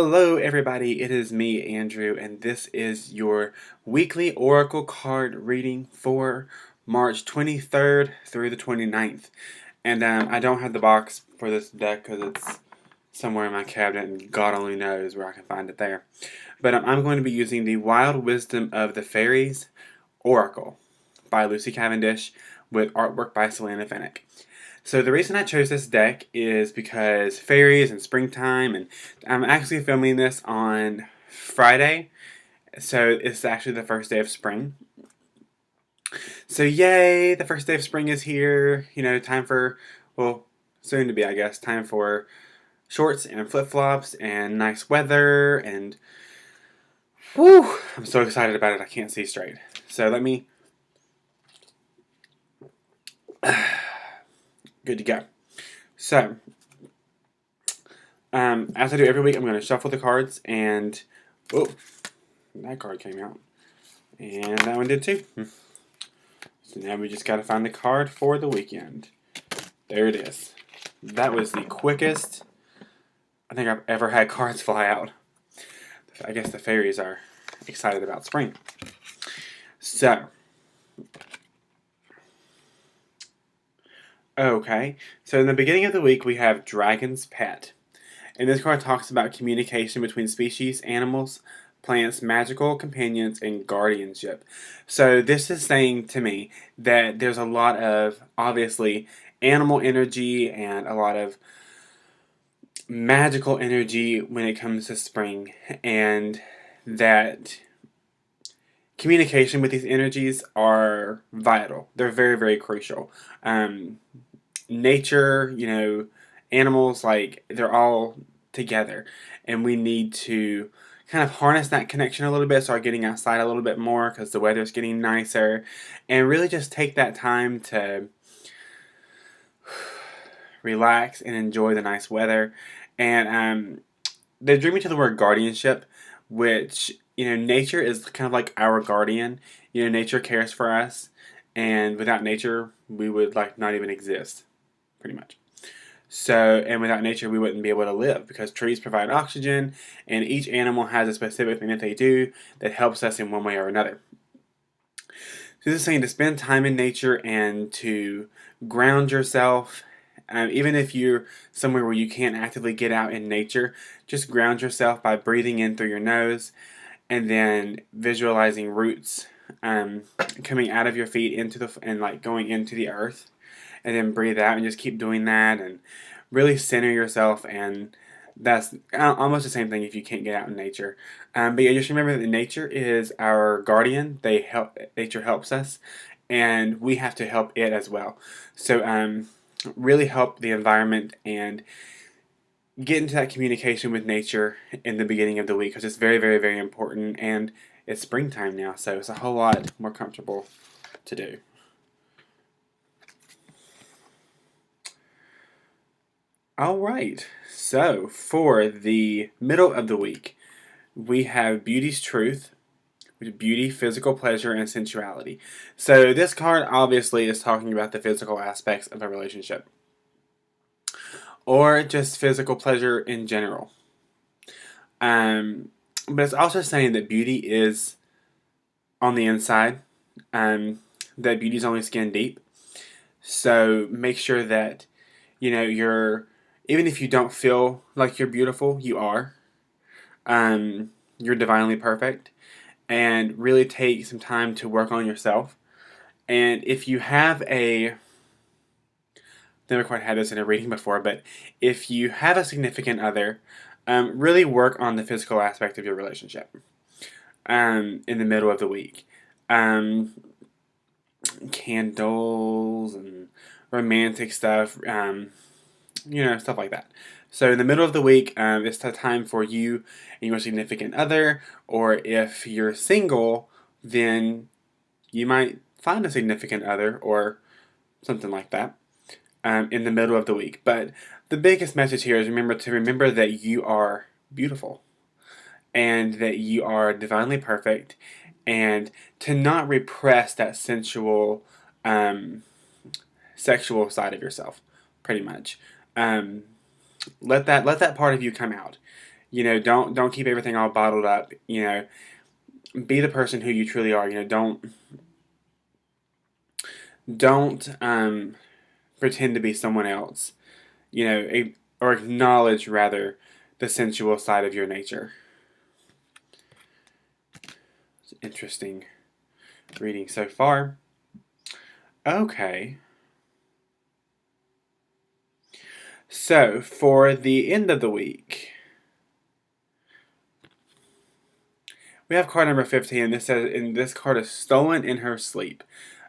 Hello, everybody. It is me, Andrew, and this is your weekly Oracle card reading for March 23rd through the 29th. And I don't have the box for this deck because it's somewhere in my cabinet, and God only knows where I can find it there. But I'm going to be using the Wild Wisdom of the Fairies Oracle by Lucy Cavendish with artwork by Selena Fennick. So the reason I chose this deck is because fairies and springtime, and I'm actually filming this on Friday, so it's actually the first day of spring. So yay, the first day of spring is here. You know, time for, well, soon to be, I guess, time for shorts and flip-flops and nice weather, and whew, I'm so excited about it I can't see straight. So let me, good to go. So, as I do every week, I'm going to shuffle the cards, and oh, that card came out, and that one did too. So now we just got to find the card for the weekend. There it is. That was the quickest I think I've ever had cards fly out. I guess the fairies are excited about spring. So, okay, so in the beginning of the week we have Dragon's Pet. And this card talks about communication between species, animals, plants, magical companions, and guardianship. So this is saying to me that there's a lot of, obviously, animal energy and a lot of magical energy when it comes to spring, and that communication with these energies are vital. They're very, very crucial. Nature, you know, animals, like, they're all together, and we need to kind of harness that connection a little bit, start getting outside a little bit more because the weather's getting nicer, and really just take that time to relax and enjoy the nice weather. And they drew me to the word guardianship, which, you know, nature is kind of like our guardian. You know, nature cares for us, and without nature we would like not even exist, pretty much. So, and without nature, we wouldn't be able to live because trees provide oxygen, and each animal has a specific thing that they do that helps us in one way or another. So, this is saying to spend time in nature and to ground yourself. Even if you're somewhere where you can't actively get out in nature, just ground yourself by breathing in through your nose and then visualizing roots coming out of your feet into the and like going into the earth, and then breathe out and just keep doing that and really center yourself. And that's almost the same thing if you can't get out in nature. But yeah, just remember that nature is our guardian. Nature helps us, and we have to help it as well. So really help the environment and get into that communication with nature in the beginning of the week because it's very, very, very important. And it's springtime now, so it's a whole lot more comfortable to do. Alright, so for the middle of the week, we have Beauty's Truth, which is beauty, physical pleasure, and sensuality. So this card obviously is talking about the physical aspects of a relationship, or just physical pleasure in general. But it's also saying that beauty is on the inside, that beauty is only skin deep. So make sure that, you know, even if you don't feel like you're beautiful, you are. You're divinely perfect, and really take some time to work on yourself. And if you have never quite had this in a reading before, but if you have a significant other, really work on the physical aspect of your relationship in the middle of the week. Candles and romantic stuff, you know, stuff like that. So in the middle of the week, it's the time for you and your significant other, or if you're single, then you might find a significant other or something like that in the middle of the week. But the biggest message here is remember that you are beautiful and that you are divinely perfect, and to not repress that sensual, sexual side of yourself, pretty much. Let that part of you come out. You know, don't keep everything all bottled up. You know, be the person who you truly are. You know, don't pretend to be someone else. You know, or acknowledge rather the sensual side of your nature. It's interesting reading so far. Okay. So, for the end of the week, we have card number 15. And this says, and this card is stolen in her sleep.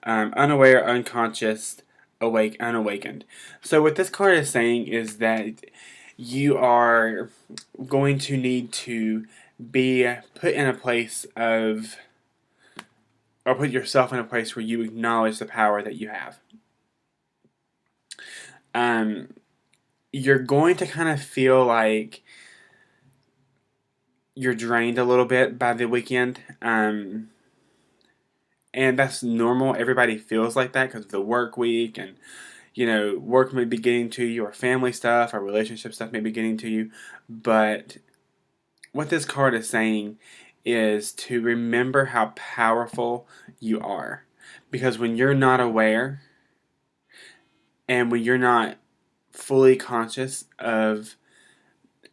Unaware, unconscious, awake, unawakened. So, what this card is saying is that you are going to need to be put in a place of, or put yourself in a place where you acknowledge the power that you have. You're going to kind of feel like you're drained a little bit by the weekend. And that's normal. Everybody feels like that because of the work week, and you know, work may be getting to you, or family stuff, or relationship stuff may be getting to you. But what this card is saying is to remember how powerful you are. Because when you're not aware, and when you're not fully conscious of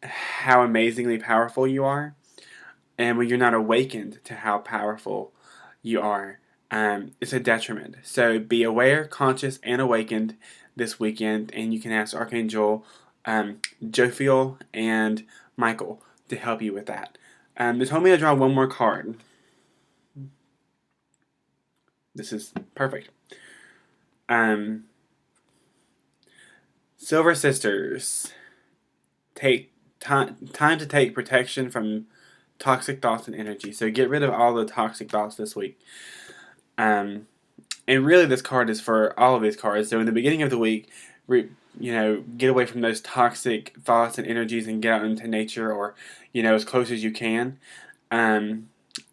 how amazingly powerful you are, and when you're not awakened to how powerful you are, it's a detriment. So be aware, conscious, and awakened this weekend, and you can ask Archangel Jophiel and Michael to help you with that. They told me to draw one more card. This is perfect. Silver Sisters, take time to take protection from toxic thoughts and energy. So get rid of all the toxic thoughts this week. And really, this card is for all of these cards. So in the beginning of the week, get away from those toxic thoughts and energies and get out into nature, or as close as you can, and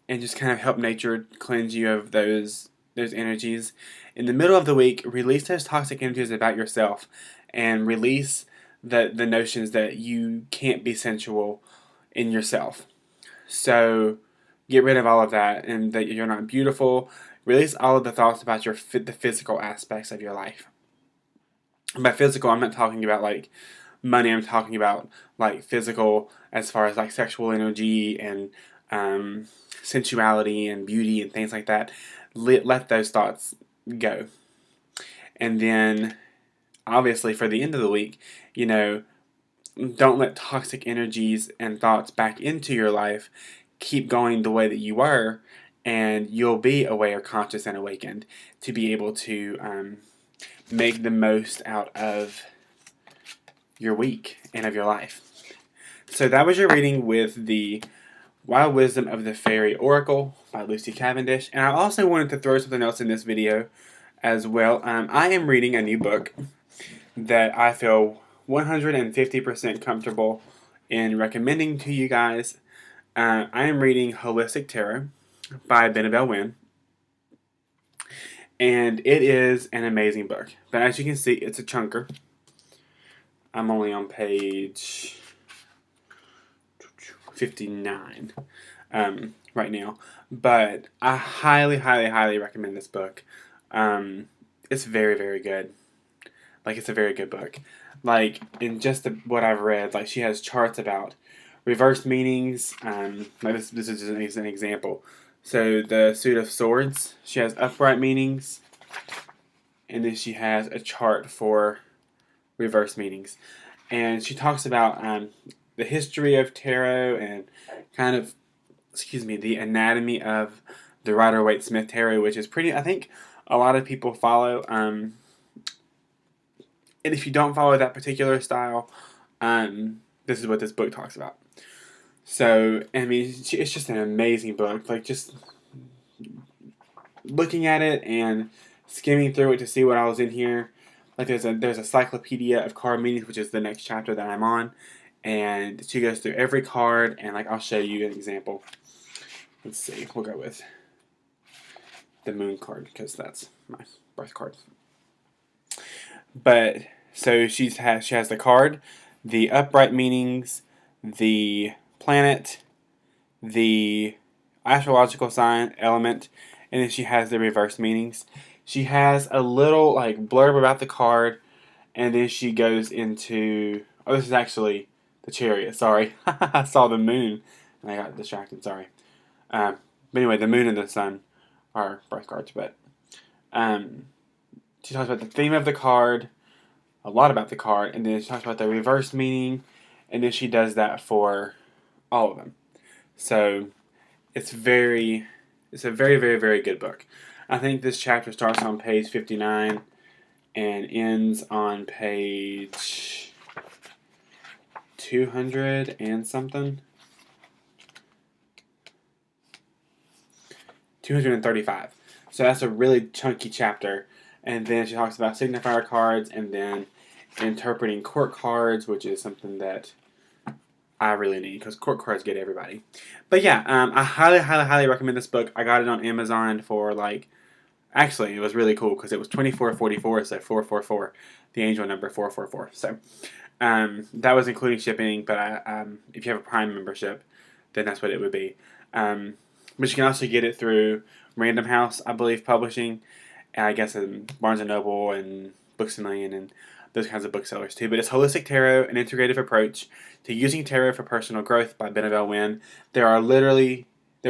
just kind of help nature cleanse you of those energies. In the middle of the week, release those toxic energies about yourself, and release the notions that you can't be sensual in yourself. So get rid of all of that, and that you're not beautiful. Release all of the thoughts about the physical aspects of your life. And by physical, I'm not talking about like money. I'm talking about like physical as far as like sexual energy and sensuality and beauty and things like that. Let those thoughts go. And then, obviously, for the end of the week, don't let toxic energies and thoughts back into your life. Keep going the way that you were, and you'll be aware, conscious, and awakened to be able to make the most out of your week and of your life. So that was your reading with the Wild Wisdom of the Fairy Oracle by Lucy Cavendish. And I also wanted to throw something else in this video as well. I am reading a new book that I feel 150% comfortable in recommending to you guys. I am reading Holistic Tarot by Benebell Wynn, and it is an amazing book. But as you can see, it's a chunker. I'm only on page 59 right now, but I highly, highly, highly recommend this book. It's very, very good. Like, it's a very good book. Like, in just what I've read, like, she has charts about reverse meanings. Like this is just an example. So the Suit of Swords, she has upright meanings, and then she has a chart for reverse meanings. And she talks about the history of tarot and kind of, the anatomy of the Rider-Waite-Smith tarot, which is pretty, I think a lot of people follow. And if you don't follow that particular style, this is what this book talks about. So, I mean, it's just an amazing book. Like, just looking at it and skimming through it to see what I was in here. Like, there's a cyclopedia of card meanings, which is the next chapter that I'm on. And she goes through every card, and, like, I'll show you an example. Let's see. We'll go with the moon card, because that's my birth card. But, so she has the card, the upright meanings, the planet, the astrological sign, element, and then she has the reverse meanings. She has a little like blurb about the card, and then she goes into, oh, this is actually the Chariot. Sorry, I saw the moon and I got distracted. Sorry. But anyway, the moon and the sun are birth cards. But um, she talks about the theme of the card, a lot about the card, and then she talks about the reverse meaning, and then she does that for all of them. So it's a very, very, very good book. I think this chapter starts on page 59 and ends on page 200 and something. 235. So that's a really chunky chapter. And then she talks about signifier cards and then interpreting court cards, which is something that I really need because court cards get everybody. But yeah, I highly, highly, highly recommend this book. I got it on Amazon for like, actually, it was really cool because it was $24.44, so 444, the angel number 444. So that was including shipping, but if you have a Prime membership, then that's what it would be. But you can also get it through Random House, I believe, publishing, and I guess in Barnes & Noble and Books A Million and those kinds of booksellers too. But it's Holistic Tarot, an integrative approach to using tarot for personal growth by Benebell Wynn. There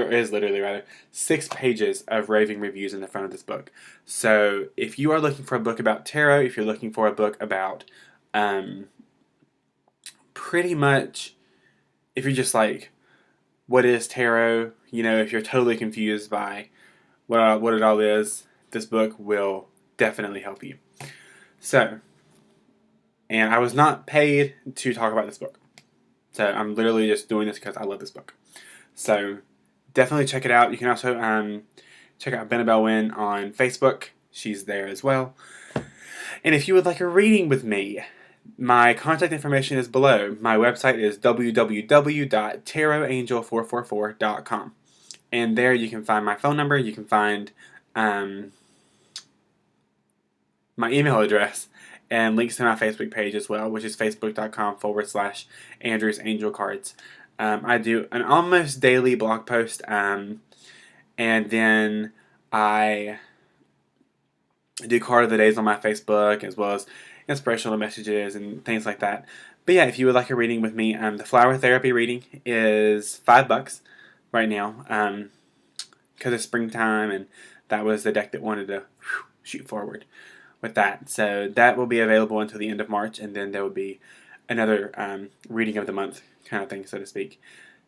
is literally 6 pages of raving reviews in the front of this book. So if you are looking for a book about tarot, if you're looking for a book about pretty much, if you're just like, what is tarot? You know, if you're totally confused by what it all is, this book will definitely help you. So, and I was not paid to talk about this book. So I'm literally just doing this because I love this book. So definitely check it out. You can also check out Benebell Wynn on Facebook. She's there as well. And if you would like a reading with me, my contact information is below. My website is www.tarotangel444.com. And there you can find my phone number. You can find my email address and links to my Facebook page as well, which is facebook.com/Andrews Angel Cards. I do an almost daily blog post, and then I do card of the days on my Facebook, as well as inspirational messages and things like that. But yeah, if you would like a reading with me, the flower therapy reading is $5 right now, because it's springtime, and that was the deck that wanted to shoot forward with that. So that will be available until the end of March, and then there will be another reading of the month kind of thing, so to speak.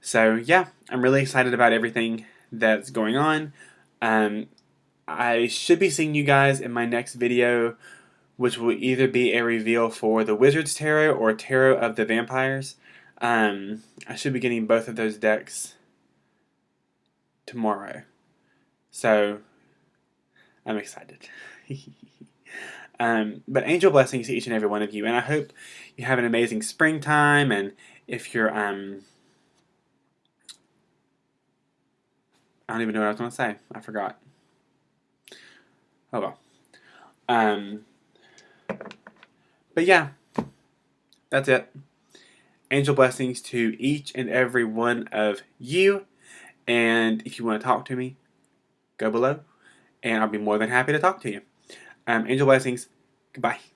So yeah, I'm really excited about everything that's going on. I should be seeing you guys in my next video, which will either be a reveal for the Wizard's Tarot or Tarot of the Vampires. I should be getting both of those decks tomorrow. So I'm excited. But angel blessings to each and every one of you, and I hope you have an amazing springtime. And if you're I don't even know what I was going to say. I forgot. Oh well. But yeah, that's it. Angel blessings to each and every one of you. And if you want to talk to me, go below, and I'll be more than happy to talk to you. Angel blessings. Goodbye.